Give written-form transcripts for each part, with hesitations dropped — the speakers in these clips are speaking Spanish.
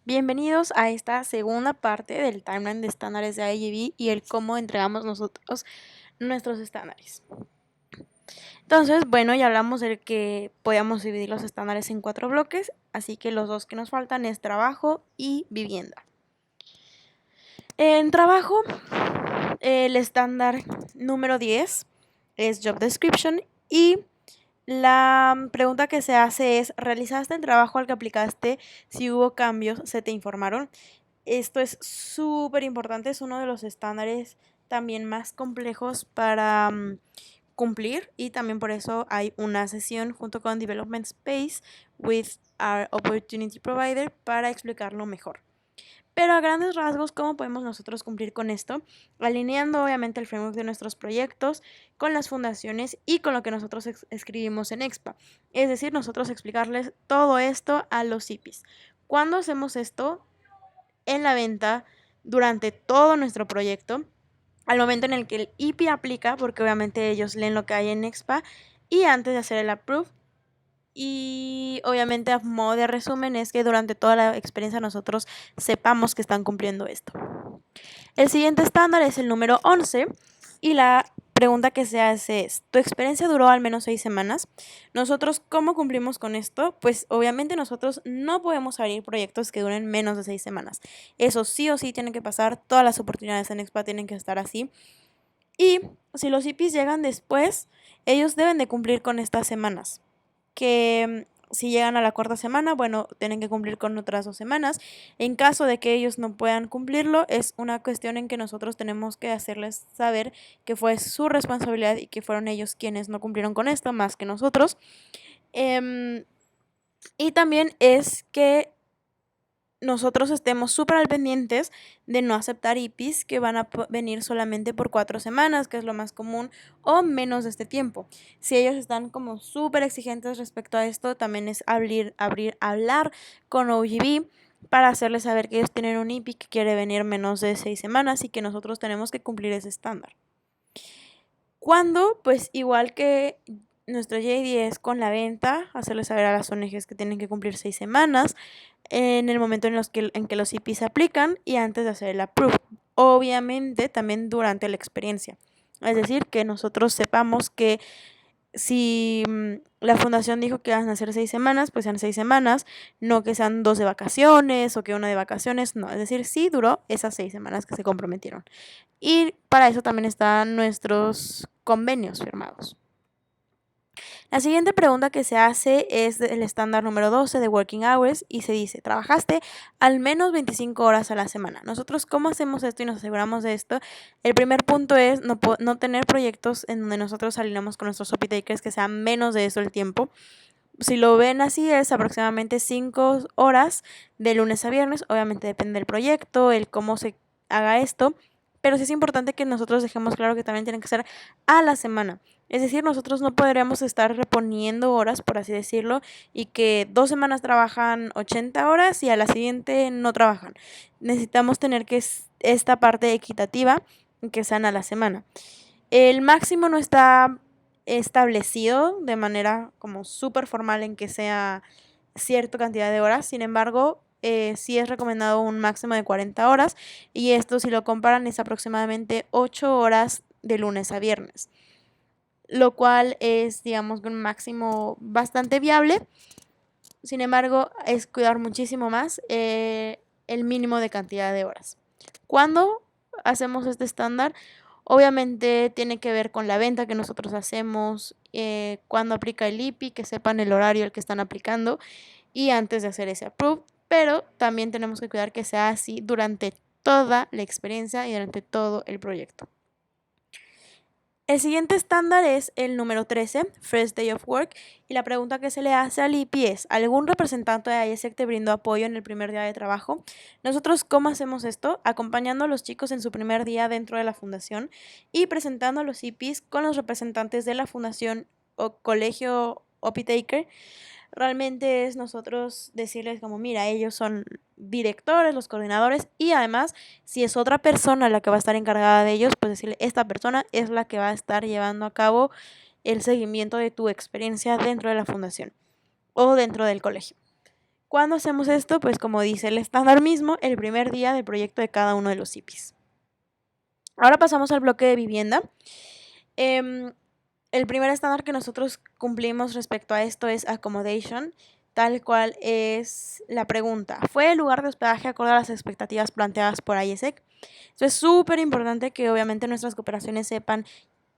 Bienvenidos a esta segunda parte del timeline de estándares de IGB y el cómo entregamos nosotros nuestros estándares. Entonces, bueno, ya hablamos de que podíamos dividir los estándares en 4 bloques, así que los dos que nos faltan es trabajo y vivienda. En trabajo, el estándar número 10 es Job Description y la pregunta que se hace es, ¿realizaste el trabajo al que aplicaste? Si hubo cambios, ¿se te informaron? Esto es súper importante, es uno de los estándares también más complejos para cumplir y también por eso hay una sesión junto con Development Space with our Opportunity Provider para explicarlo mejor. Pero a grandes rasgos, ¿cómo podemos nosotros cumplir con esto? Alineando obviamente el framework de nuestros proyectos con las fundaciones y con lo que nosotros escribimos en Expa. Es decir, nosotros explicarles todo esto a los CIPIs. ¿Cuándo hacemos esto? En la venta durante todo nuestro proyecto, al momento en el que el IP aplica, porque obviamente ellos leen lo que hay en Expa, y antes de hacer el approve. Y obviamente a modo de resumen es que durante toda la experiencia nosotros sepamos que están cumpliendo esto. El siguiente estándar es el número 11 y la pregunta que se hace es, ¿tu experiencia duró al menos 6 semanas? Nosotros, ¿cómo cumplimos con esto? Pues obviamente nosotros no podemos abrir proyectos que duren menos de 6 semanas. Eso sí o sí tiene que pasar, todas las oportunidades en Expa tienen que estar así. Y si los IPs llegan después, ellos deben de cumplir con estas semanas. Que si llegan a la cuarta semana, bueno, tienen que cumplir con otras 2 semanas. En caso de que ellos no puedan cumplirlo, es una cuestión en que nosotros tenemos que hacerles saber que fue su responsabilidad y que fueron ellos quienes no cumplieron con esto, más que nosotros. Y también es que nosotros estemos súper al pendientes de no aceptar IPs que van a venir solamente por 4 semanas, que es lo más común, o menos de este tiempo. Si ellos están como súper exigentes respecto a esto, también es hablar con OGB para hacerles saber que ellos tienen un IP que quiere venir menos de 6 semanas y que nosotros tenemos que cumplir ese estándar. Cuando, pues igual que nuestro JD es con la venta, hacerles saber a las ONGs que tienen que cumplir 6 semanas en el momento en que los IPs se aplican y antes de hacer el approve. Obviamente también durante la experiencia. Es decir, que nosotros sepamos que si la fundación dijo que van a ser 6 semanas, pues sean 6 semanas, no que sean 2 de vacaciones o que una de vacaciones, no. Es decir, sí duró esas 6 semanas que se comprometieron. Y para eso también están nuestros convenios firmados. La siguiente pregunta que se hace es el estándar número 12 de Working Hours y se dice, ¿trabajaste al menos 25 horas a la semana? Nosotros, ¿cómo hacemos esto y nos aseguramos de esto? El primer punto es no tener proyectos en donde nosotros alineamos con nuestros copy takers que sean menos de eso el tiempo. Si lo ven así, es aproximadamente 5 horas de lunes a viernes. Obviamente depende del proyecto, el cómo se haga esto, pero sí es importante que nosotros dejemos claro que también tienen que ser a la semana. Es decir, nosotros no podríamos estar reponiendo horas, por así decirlo, y que 2 semanas trabajan 80 horas y a la siguiente no trabajan. Necesitamos tener que esta parte equitativa, que sean a la semana. El máximo no está establecido de manera como súper formal en que sea cierta cantidad de horas, sin embargo, sí es recomendado un máximo de 40 horas y esto si lo comparan es aproximadamente 8 horas de lunes a viernes, lo cual es digamos un máximo bastante viable. Sin embargo, es cuidar muchísimo más el mínimo de cantidad de horas. ¿Cuándo hacemos este estándar? Obviamente tiene que ver con la venta que nosotros hacemos, cuando aplica el IPI, que sepan el horario al que están aplicando y antes de hacer ese approve, pero también tenemos que cuidar que sea así durante toda la experiencia y durante todo el proyecto. El siguiente estándar es el número 13, First Day of Work, y la pregunta que se le hace al IP es, ¿algún representante de IESEC te brindó apoyo en el primer día de trabajo? Nosotros, ¿cómo hacemos esto? Acompañando a los chicos en su primer día dentro de la fundación y presentando a los IPs con los representantes de la fundación o colegio OP-Taker. Realmente es nosotros decirles como, mira, ellos son directores, los coordinadores y además si es otra persona la que va a estar encargada de ellos, pues decirle, esta persona es la que va a estar llevando a cabo el seguimiento de tu experiencia dentro de la fundación o dentro del colegio. ¿Cuándo hacemos esto? Pues como dice el estándar mismo, el primer día del proyecto de cada uno de los IPs. Ahora pasamos al bloque de vivienda. El primer estándar que nosotros cumplimos respecto a esto es accommodation, tal cual es la pregunta. ¿Fue el lugar de hospedaje acorde a las expectativas planteadas por ISEC? Esto es súper importante que obviamente nuestras cooperaciones sepan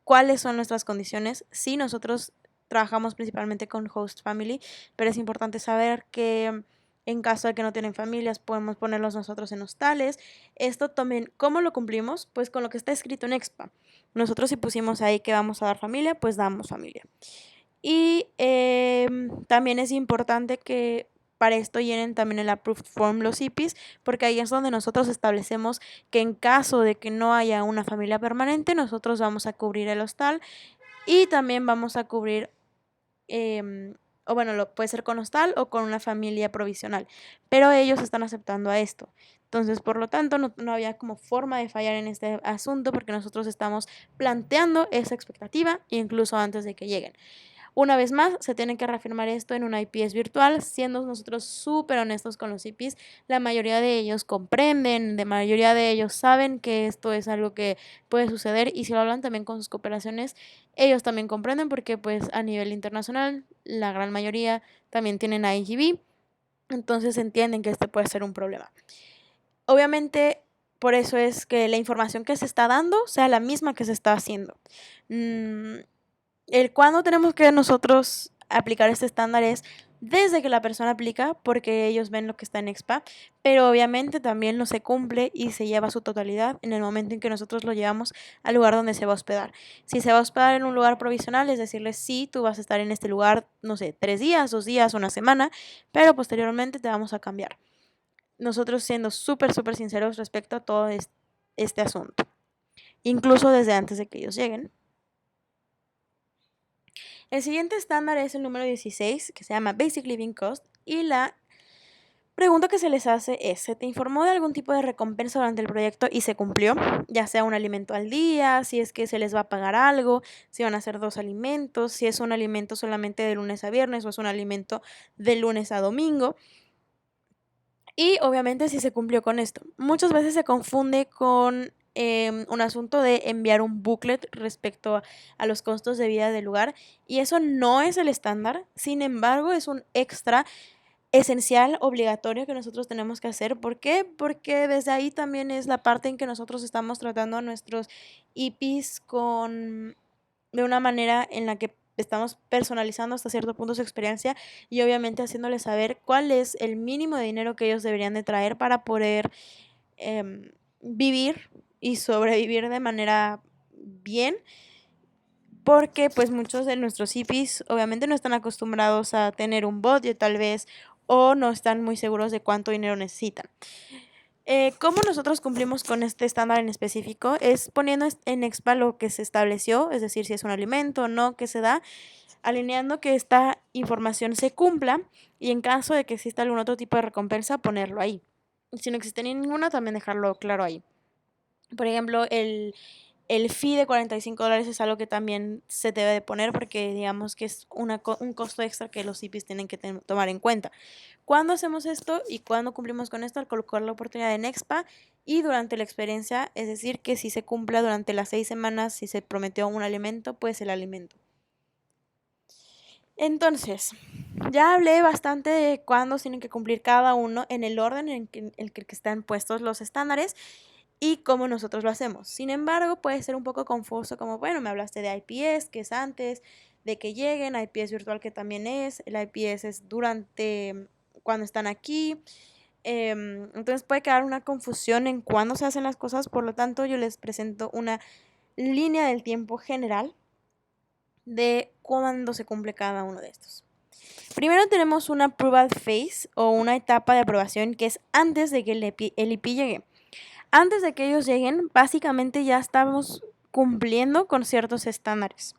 cuáles son nuestras condiciones. Sí, nosotros trabajamos principalmente con host family, pero es importante saber que en caso de que no tienen familias, podemos ponerlos nosotros en hostales. Esto también, ¿cómo lo cumplimos? Pues con lo que está escrito en EXPA. Nosotros si pusimos ahí que vamos a dar familia, pues damos familia. Y también es importante que para esto llenen también el Approved Form los IPs, porque ahí es donde nosotros establecemos que en caso de que no haya una familia permanente, nosotros vamos a cubrir el hostal y también vamos a cubrir, o bueno, puede ser con hostal o con una familia provisional, pero ellos están aceptando a esto. Entonces, por lo tanto, no había como forma de fallar en este asunto porque nosotros estamos planteando esa expectativa incluso antes de que lleguen. Una vez más, se tiene que reafirmar esto en una IPS virtual, siendo nosotros súper honestos con los IPs. La mayoría de ellos comprenden, la mayoría de ellos saben que esto es algo que puede suceder y si lo hablan también con sus cooperaciones, ellos también comprenden porque pues a nivel internacional la gran mayoría también tienen IGB, entonces entienden que este puede ser un problema. Obviamente, por eso es que la información que se está dando sea la misma que se está haciendo. El cuándo tenemos que nosotros aplicar este estándar es desde que la persona aplica, porque ellos ven lo que está en EXPA, pero obviamente también no se cumple y se lleva a su totalidad en el momento en que nosotros lo llevamos al lugar donde se va a hospedar. Si se va a hospedar en un lugar provisional, es decirle, sí, tú vas a estar en este lugar, no sé, 3 días, 2 días, una semana, pero posteriormente te vamos a cambiar. Nosotros siendo súper, súper sinceros respecto a todo este asunto, incluso desde antes de que ellos lleguen. El siguiente estándar es el número 16, que se llama Basic Living Cost, y la pregunta que se les hace es, ¿se te informó de algún tipo de recompensa durante el proyecto y se cumplió? Ya sea un alimento al día, si es que se les va a pagar algo, si van a ser 2 alimentos, si es un alimento solamente de lunes a viernes o es un alimento de lunes a domingo. Y obviamente si se cumplió con esto. Muchas veces se confunde con un asunto de enviar un booklet respecto a los costos de vida del lugar y eso no es el estándar, sin embargo es un extra esencial, obligatorio que nosotros tenemos que hacer. ¿Por qué? Porque desde ahí también es la parte en que nosotros estamos tratando a nuestros IPs de una manera en la que estamos personalizando hasta cierto punto su experiencia y obviamente haciéndoles saber cuál es el mínimo de dinero que ellos deberían de traer para poder vivir y sobrevivir de manera bien, porque pues muchos de nuestros hippies obviamente no están acostumbrados a tener un budget tal vez o no están muy seguros de cuánto dinero necesitan. ¿Cómo nosotros cumplimos con este estándar en específico? Es poniendo en EXPA lo que se estableció, es decir, si es un alimento o no que se da, alineando que esta información se cumpla y en caso de que exista algún otro tipo de recompensa, ponerlo ahí. Si no existe ninguna, también dejarlo claro ahí. Por ejemplo, el fee de $45 es algo que también se debe de poner porque digamos que es un costo extra que los IPs tienen que tomar en cuenta. ¿Cuándo hacemos esto y cuándo cumplimos con esto? Al colocar la oportunidad en EXPA y durante la experiencia, es decir, que si se cumpla durante las 6 semanas, si se prometió un alimento, pues el alimento. Entonces, ya hablé bastante de cuándo tienen que cumplir cada uno en el orden en el que están puestos los estándares y cómo nosotros lo hacemos. Sin embargo, puede ser un poco confuso como, bueno, me hablaste de IPS, que es antes de que lleguen, IPS virtual que también es, el IPS es durante cuando están aquí. Entonces puede quedar una confusión en cuándo se hacen las cosas, por lo tanto yo les presento una línea del tiempo general de cuándo se cumple cada uno de estos. Primero tenemos una approval phase o una etapa de aprobación que es antes de que el IP llegue. Antes de que ellos lleguen, básicamente ya estamos cumpliendo con ciertos estándares.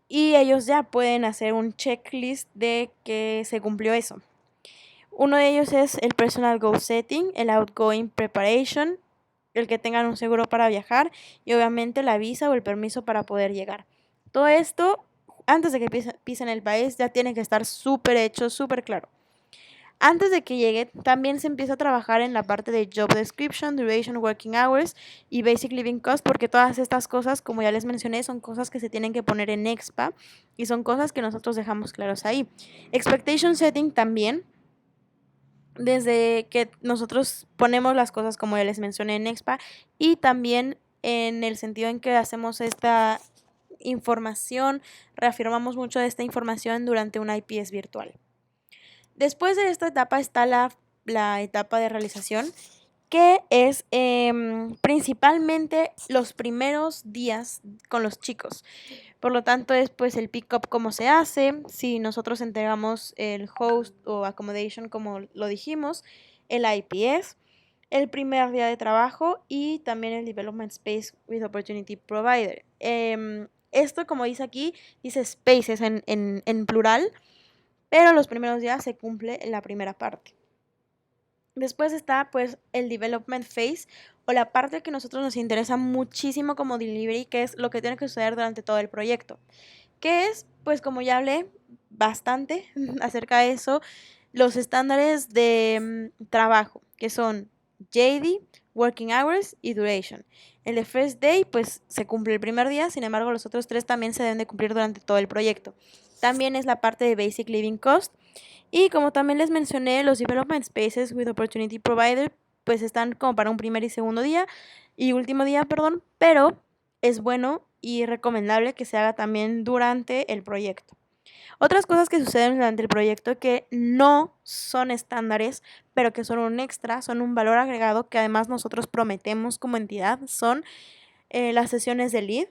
Y ellos ya pueden hacer un checklist de que se cumplió eso. Uno de ellos es el personal goal setting, el outgoing preparation, el que tengan un seguro para viajar y obviamente la visa o el permiso para poder llegar. Todo esto, antes de que pisen el país, ya tiene que estar súper hecho, súper claro. Antes de que llegue, también se empieza a trabajar en la parte de Job Description, Duration, Working Hours y Basic Living Cost, porque todas estas cosas, como ya les mencioné, son cosas que se tienen que poner en expa y son cosas que nosotros dejamos claros ahí. Expectation Setting también, desde que nosotros ponemos las cosas como ya les mencioné en expa y también en el sentido en que hacemos esta información, reafirmamos mucho de esta información durante una IPS virtual. Después de esta etapa está la etapa de realización, que es principalmente los primeros días con los chicos. Por lo tanto, es pues el pick-up cómo se hace, si nosotros entregamos el host o accommodation como lo dijimos, el IPS, el primer día de trabajo y también el Development Space with Opportunity Provider. Esto, como dice aquí, dice spaces en plural, pero los primeros días se cumple la primera parte. Después está pues el development phase o la parte que a nosotros nos interesa muchísimo como delivery, que es lo que tiene que suceder durante todo el proyecto. Que es, pues como ya hablé bastante acerca de eso, los estándares de trabajo, que son JD, Working Hours y Duration. El de First Day, pues se cumple el primer día, sin embargo los otros 3 también se deben de cumplir durante todo el proyecto. También es la parte de Basic Living Cost. Y como también les mencioné, los Development Spaces with Opportunity Provider pues están como para un primer y segundo día y último día, perdón, pero es bueno y recomendable que se haga también durante el proyecto. Otras cosas que suceden durante el proyecto que no son estándares, pero que son un extra, son un valor agregado que además nosotros prometemos como entidad, son las sesiones de lead,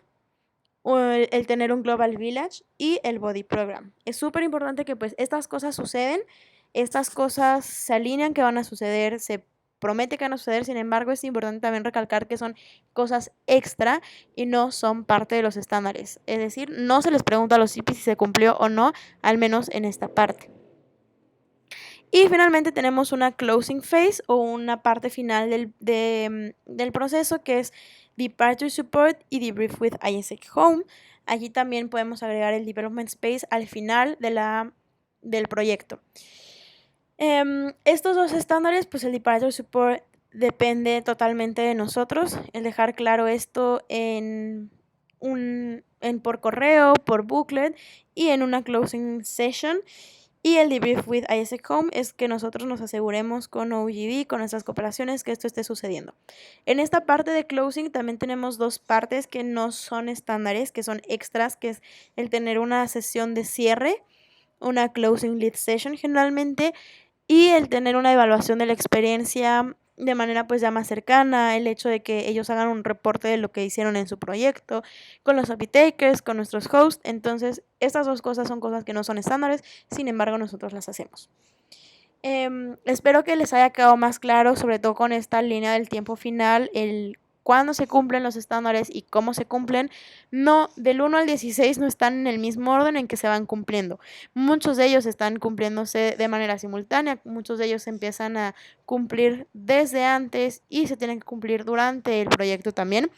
o el tener un Global Village y el Body Program. Es súper importante que pues estas cosas suceden, estas cosas se alinean que van a suceder, se promete que van a suceder, sin embargo es importante también recalcar que son cosas extra y no son parte de los estándares. Es decir, no se les pregunta a los CIPI si se cumplió o no, al menos en esta parte. Y finalmente tenemos una closing phase o una parte final del proceso que es Departure Support y Debrief with ISEC Home. Allí también podemos agregar el Development Space al final del proyecto. Estos dos estándares, pues el Departure Support depende totalmente de nosotros. El dejar claro esto por correo, por booklet y en una closing session. Y el debrief with ISEC Home es que nosotros nos aseguremos con OGB, con nuestras cooperaciones, que esto esté sucediendo. En esta parte de closing también tenemos dos partes que no son estándares, que son extras, que es el tener una sesión de cierre, una closing lead session generalmente, y el tener una evaluación de la experiencia de manera pues ya más cercana, el hecho de que ellos hagan un reporte de lo que hicieron en su proyecto, con los API takers, con nuestros hosts. Entonces, estas dos cosas son cosas que no son estándares, sin embargo nosotros las hacemos. Espero que les haya quedado más claro, sobre todo con esta línea del tiempo final, el cuándo se cumplen los estándares y cómo se cumplen. No, del 1 al 16 no están en el mismo orden en que se van cumpliendo. Muchos de ellos están cumpliéndose de manera simultánea, muchos de ellos empiezan a cumplir desde antes y se tienen que cumplir durante el proyecto también.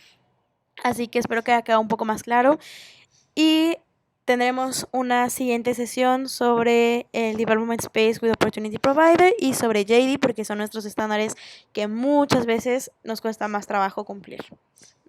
Así que espero que haya quedado un poco más claro. Y tendremos una siguiente sesión sobre el Development Space with Opportunity Provider y sobre JD, porque son nuestros estándares que muchas veces nos cuesta más trabajo cumplir.